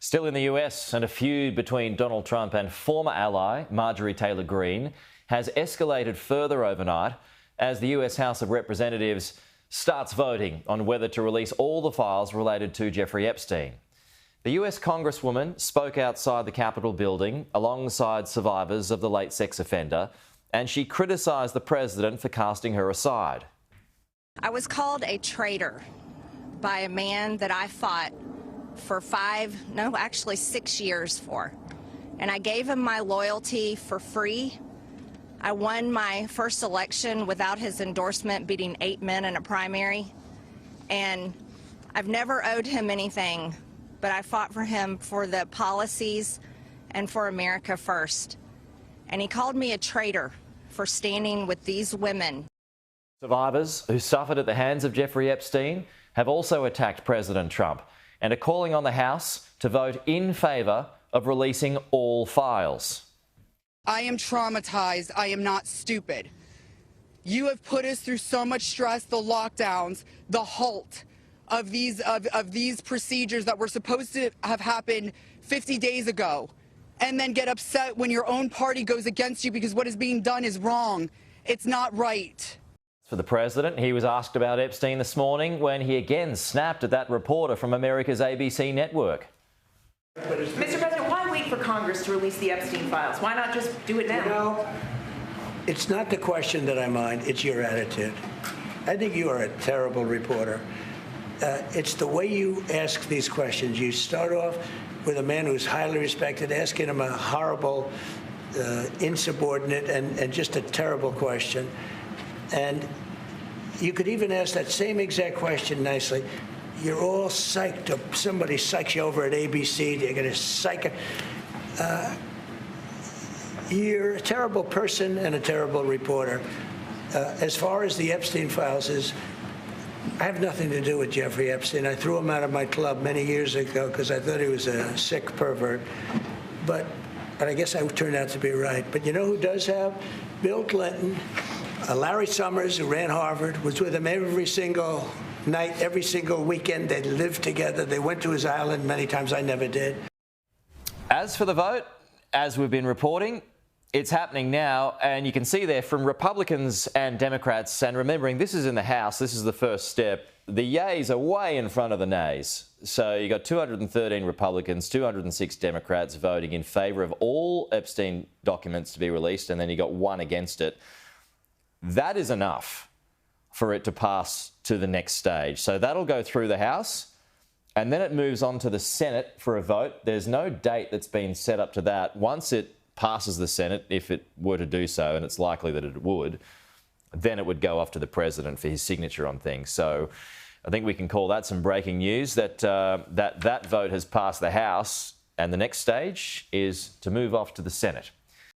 Still in the US, and a feud between Donald Trump and former ally Marjorie Taylor Greene has escalated further overnight as the US House of Representatives starts voting on whether to release all the files related to Jeffrey Epstein. The US Congresswoman spoke outside the Capitol building alongside survivors of the late sex offender, and she criticised the president for casting her aside. I was called a traitor by a man that I fought for 6 years for. And I gave him my loyalty for free. I won my first election without his endorsement, beating 8 men in a primary. And I've never owed him anything, but I fought for him for the policies and for America first. And he called me a traitor for standing with these women. Survivors who suffered at the hands of Jeffrey Epstein have also attacked President Trump and are calling on the House to vote in favour of releasing all files. I am traumatized. I am not stupid. You have put us through so much stress, the lockdowns, the halt of these procedures that were supposed to have happened 50 days ago, and then get upset when your own party goes against you because what is being done is wrong. It's not right. For the president, he was asked about Epstein this morning when he again snapped at that reporter from America's ABC network. Mr. President, why wait for Congress to release the Epstein files? Why not just do it now? You know, it's not the question that I mind, it's your attitude. I think you are a terrible reporter. It's the way you ask these questions. You start off with a man who's highly respected, asking him a horrible, insubordinate, and just a terrible question. And you could even ask that same exact question nicely. You're all psyched up. Somebody psychs you over at ABC. They're going to psych it. You're a terrible person and a terrible reporter. As far as the Epstein files is, I have nothing to do with Jeffrey Epstein. I threw him out of my club many years ago because I thought he was a sick pervert. But I guess I turned out to be right. But you know who does have? Bill Clinton. Larry Summers, who ran Harvard, was with him every single night, every single weekend. They lived together. They went to his island many times. I never did. As for the vote, as we've been reporting, it's happening now, and you can see there from Republicans and Democrats, and remembering this is in the House, this is the first step, the yays are way in front of the nays. So you got 213 Republicans, 206 Democrats voting in favour of all Epstein documents to be released, and then you got one against it. That is enough for it to pass to the next stage. So that'll go through the House, and then it moves on to the Senate for a vote. There's no date that's been set up to that. Once it passes the Senate, if it were to do so, and it's likely that it would, then it would go off to the president for his signature on things. So I think we can call that some breaking news, that that vote has passed the House, and the next stage is to move off to the Senate.